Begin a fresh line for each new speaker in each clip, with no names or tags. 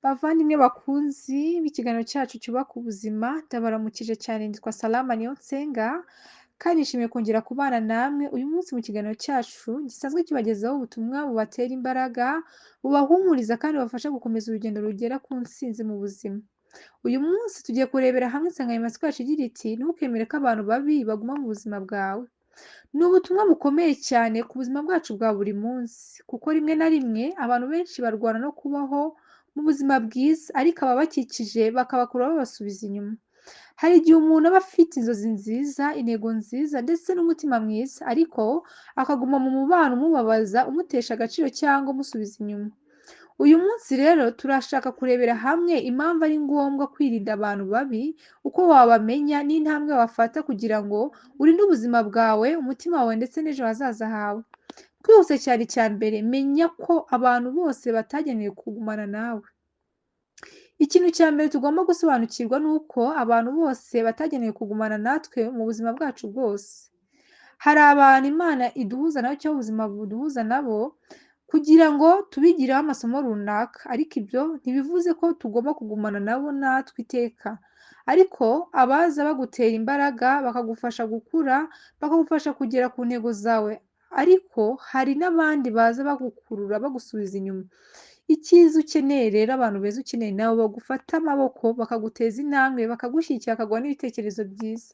Bavandimwe bakunzi b'ikiganiro cyacu cyubaka ubuzima, ndabaramukije cyane nitwa Salama Niyonsenga, kandi nishimiye kongera kubana namwe uyu munsi mu kiganiro cyacu gisanzwe kibagezaho ubutumwa bubatera imbaraga, bubahumuriza kandi bubafasha gukomeza urugendo rugera ku ntsinzi mu buzima. Uyu munsi tugiye kurebera hamwe insanganyamatsiko yacu igira iti ntukemere ko abantu babi baguma mu buzima bwawe. Ni ubutumwa bukomeye cyane ku buzima bwacu bwa buri munsi, kuko rimwe na rimwe abantu benshi barwana no kubaho mu buzima bwiza, ariko ababakikije bakabakura babasubiza inyuma. Hari igihe umuntu aba afite inzozi nziza, intego nziza ndetse n'umutima mwiza, ariko akaguma mu mubano umubabaza, umutesha agaciro cyangwa umusubiza inyuma. Uyu munsi rero turashaka kurebera hamwe impamvu ari ngombwa kwirinda abantu babi, uko wabamenya n'intambwe wafata kugira ngo urinde ubuzima bwawe, umutima wawe ndetse n'ejo hazaza hawe. Twihuse cyane icya mbere, menya ko abantu bose batagenewe kugumana nawe. Ikintu cya mbere tugomba gusobanukirwa ni uko abantu bose batagenewe kugumana natwe mu buzima bwacu bwose. Hari abantu Imana iduhuza nabo cyangwa ubuzima buduhuza nabo kugira ngo tubigireho amasomo runaka, ariko ibyo ntibivuze ko tugomba kugumana nabo natwe iteka. Ariko abaza bagutera imbaraga, bakagufasha gukura, bakagufasha kugera ku ntego zawe, ariko hari n'abandi baza bagukurura bagusubiza inyuma. Icyiza ukeneye rero, abantu beza ukeneye nabo bagufata amaboko, bakaguteza intambwe, bakagushyigikira, bakaguha n'ibitekerezo byiza.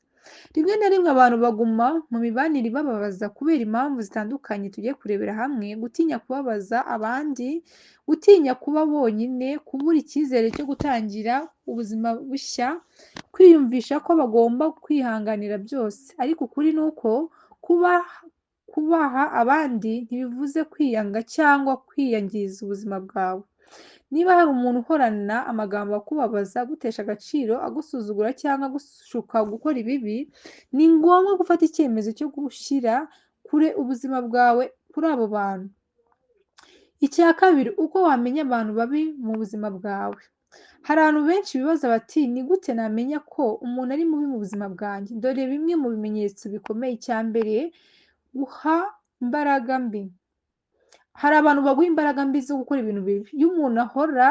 Rimwe na rimwe abantu baguma mu mibanire ibababaza kubera impamvu zitandukanye tugiye kurebera hamwe: gutinya kubabaza abandi, gutinya kuba bonyine, kubura icyizere cyo gutangira ubuzima bushya, kwiyumvisha ko bagomba kwihanganira byose. Ariko ukuri ni uko kubaha abandi ntibivuze kwiyanga cyangwa kwiyangiza ubuzima bwawe. Niba hari umuntu uhorana amagambo akubabaza, agutesha agaciro, agusuzugura cyangwa agushuka gukora ibibi, ni ngombwa gufata icyemezo cyo gushyira kure ubuzima bwawe kuri abo bantu. Icya kabiri, uko wamenya abantu babi mu buzima bwawe. Hari abantu benshi bibaza bati ni gute namenya ko umuntu ari mubi mu buzima bwanjye? Dore bimwe mu bimenyetso bikomeye. Icya mbere, guha imbaraga mbi. Hari abantu baguha imbaraga mbi zo gukora ibintu bibi. Iyo umuntu ahora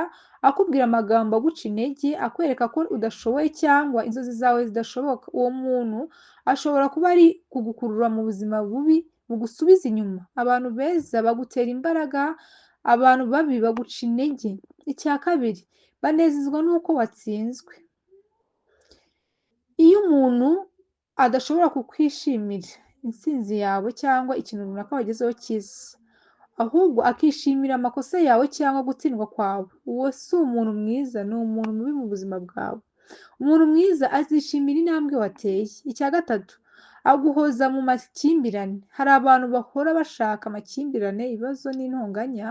akubwira amagambo aguca intege, akwereka ko udashoboye cyangwa inzozi zawe zidashoboka, uwo muntu ashobora kuba ari kugukurura mu buzima bubi bugusubiza inyuma. Abantu beza bagutera imbaraga, abantu babi baguca intege. Icya kabiri, banezezwa n'uko watsinzwe. Iyo umuntu adashobora kukwishimira intsinzi yawe cyangwa ikintu runaka wagezeho cyiza, ahubwo akishimira amakosa yawe cyangwa gutsindwa kwawe, uwo si umuntu mwiza, ni umuntu mubi mu buzima bwawe. Umuntu mwiza azishimira intambwe wateye. Icya gatatu, aguhoza mu makimbirane. Hari abantu bahora bashaka amakimbirane, ibibazo n'intonganya,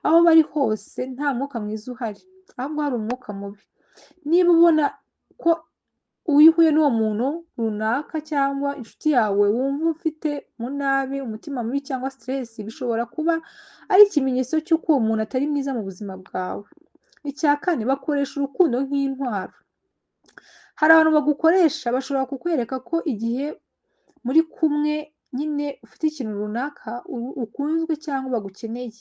aho bari hose nta mwuka mwiza uhari, ahubwo hari umwuka mubi. Niba ubona ko iyo uhuye n'uwo muntu runaka cyangwa inshuti yawe wumva ufite umunabi, umutima mubi cyangwa stress, bishobora kuba ari ikimenyetso cy'uko uwo muntu atari mwiza mu buzima bwawe. Icya kane, bakoresha urukundo nk'intwaro. Hari abantu bagukoresha, bashobora kukwereka ko igihe muri kumwe nyine ufite ikintu runaka ukunzwe cyangwa bagukeneye,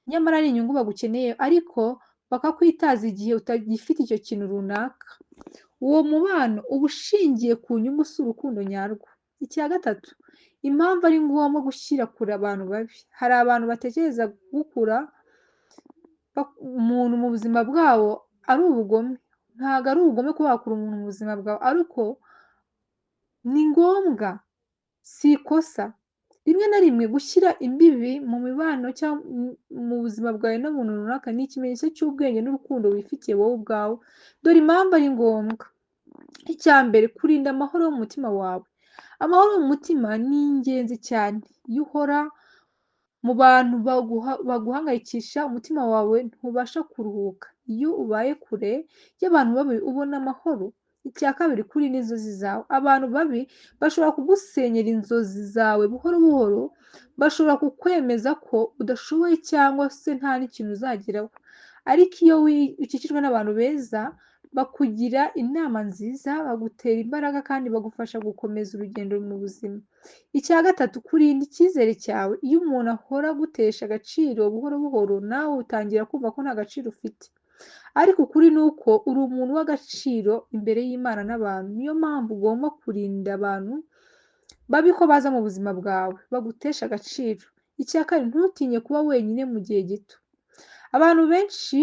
nyamara ari inyungu bagukeneye, ariko bakakwitaza igihe utagifite icyo kintu runaka. Uwo mubano uba ushingiye ku nyungu, si urukundo nyarwo. Icya gatatu, impamvu ari ngombwa gushyira kure abantu babi. Hari abantu batekereza gukura umuntu mu buzima bwabo ari ubugome. Ntabwo ari ubugome kuba wakura umuntu mu buzima bwawe, ariko ni ngombwa, si ikosa. Rimwe na rimwe gushyira imbibi mu mibano cyangwa mu buzima bwawe n'umuntu runaka ni ikimenyetso cy'ubwenge n'urukundo wifitiye wowe ubwawe. Dore impamvu ari ngombwa. Icya mbere, kurinda amahoro yo mu mutima wawe. Amahoro mu mutima ni ingenzi cyane. Iyo uhora mu bantu baguhangayikisha, umutima wawe ntubasha kuruhuka. Iyo ubaye kure y'abantu babi ubona amahoro. Icya kabiri, kurinda inzozi zawe. Abantu babi bashobora kugusenyera inzozi zawe buhoro buhoro, bashobora kukwemeza ko udashoboye cyangwa se nta n'ikintu uzageraho. Ariko iyo ukikijwe n'abantu beza, bakugira inama nziza, bagutera imbaraga kandi bagufasha gukomeza urugendo mu buzima. Icya gatatu, kurinda icyizere cyawe. Iyo umuntu ahora agutesha agaciro buhoro buhoro, nawe utangira kumva ko nta gaciro ufite. ariko ukuri ni uko uri umuntu w'agaciro imbere y'Imana n'abantu, niyo mpamvu ugomba kurinda abantu babi ko baza mu buzima bwawe bagutesha agaciro. Icya kabiri, ntutinye kuba wenyine mu gihe gito. Abantu benshi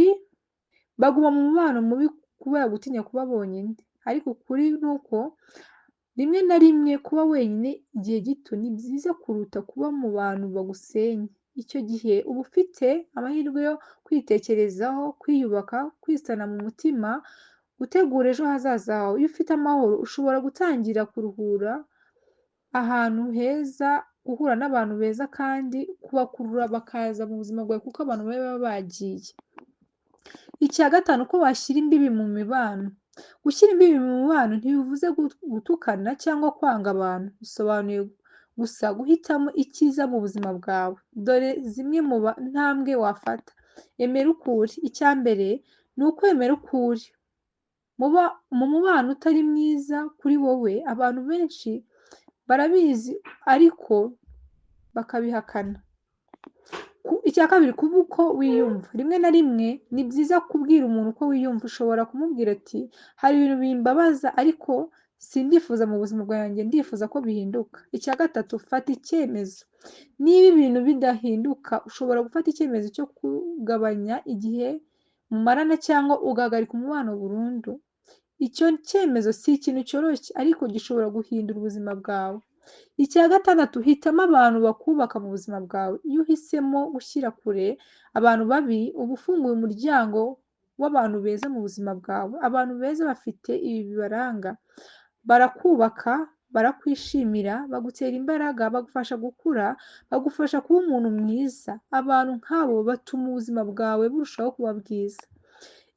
baguma mu mubano mubi kubera gutinya kuba bonyine, ariko ukuri ni uko rimwe na rimwe kuba wenyine igihe gito ni byiza kuruta kuba mu bantu bagusenya. Icyo gihe uba ufite amahirwe yo kwitekerezaho, kwiyubaka, kwisana mu mutima, gutegura ejo hazaza hawe. Iyo ufite amahoro ushobora gutangira kuruhura ahantu heza, guhura n'abantu beza kandi kubakurura bakaza mu buzima bwawe kuko abantu babi baba bagiye. Icya gatanu, ko washyira imbibi mu mibano. Gushyira imbibi mu mubano ntibivuze gutukana cyangwa kwanga abantu, bisobanuye gusa guhitamo icyiza mu buzima bwawe. Dore zimwe mu ntambwe wafata. Emera uko uri. Icya mbere ni ukwemera uko uri. Mu mubano utari mwiza kuri wowe, abantu benshi barabizi ariko bakabihakana. Icya kabiri, kuba uko wiyumva. Rimwe na rimwe ni byiza kubwira umuntu uko wiyumva. Ushobora kumubwira ati hari ibintu bimbabaza ariko simbifuza mu buzima bwanjye, ndifuza ko bihinduka. Icya gatatu, fata icyemezo. Niba ibintu bidahinduka ushobora gufata icyemezo cyo kugabanya igihe mumarana cyangwa ugahagarika umubano burundu. Icyo cyemezo si ikintu cyoroshye ariko gishobora guhindura ubuzima bwawe. Icya gatandatu, hitamo abantu bakubaka mu buzima bwawe. Iyo uhisemo gushyira kure abantu babi uba ufunguye umuryango w'abantu beza mu buzima bwawe. Abantu beza bafite ibi bibaranga: barakubaka, barakwishimira, bagutera imbaraga, bagufasha gukura, bagufasha kuba umuntu mwiza. Abantu nk'abo batuma ubuzima bwawe burushaho kuba bwiza.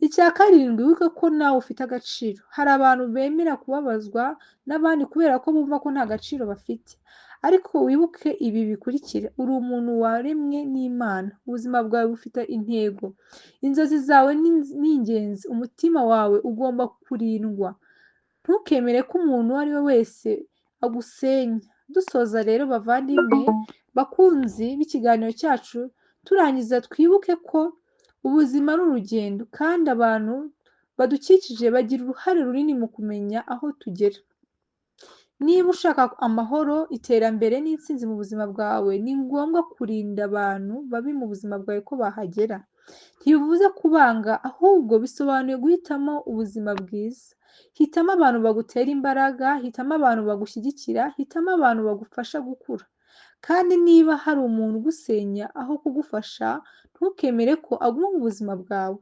Icya karindwi, wibuke ko nawe ufite agaciro. Hari abantu bemera kubabazwa n'abandi kubera ko bumva ko nta gaciro bafite, ariko wibuke ibi bikurikira: uri umuntu waremwe n'Imana, ubuzima bwawe bufite intego, inzozi zawe ni ingenzi, umutima wawe ugomba kurindwa. Ntukemere ko umuntu uwo ari we wese agusenya. Dusoza rero bavandimwe bakunzi b'ikiganiro cyacu, turangiza twibuke ko ubuzima ari urugendo kandi abantu badukikije bagira uruhare runini mu kumenya aho tugera. Niba ushaka amahoro, iterambere n'intsinzi mu buzima bwawe, ni ngombwa kurinda abantu babi mu buzima bwawe ko bahagera. Ntibivuze kubanga, ahubwo bisobanuye guhitamo ubuzima bwiza. Hitamo abantu bagutera imbaraga, hitamo abantu bagushyigikira, hitamo abantu bagufasha gukura. Kandi niba hari umuntu ugusenya aho kugufasha, ntukemere ko aguma mu buzima bwawe.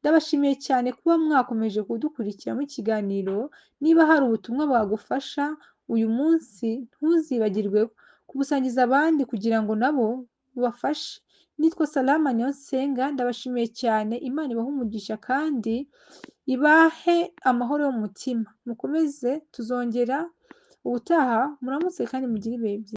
Ndabashimiye cyane kuba mwakomeje kudukurikira mu kiganiro. Niba hari ubutumwa bwagufasha uyu munsi, ntuzibagirwe kubusangiza abandi kugira ngo nabo bubafashe. Nitwa Salama Niyonsenga, ndabashimiye cyane. Imana ibahe umugisha kandi ibahe amahoro yo mu mutima. Mukomeze, tuzongera ubutaha. Muramutse kandi mugire ibihe byiza.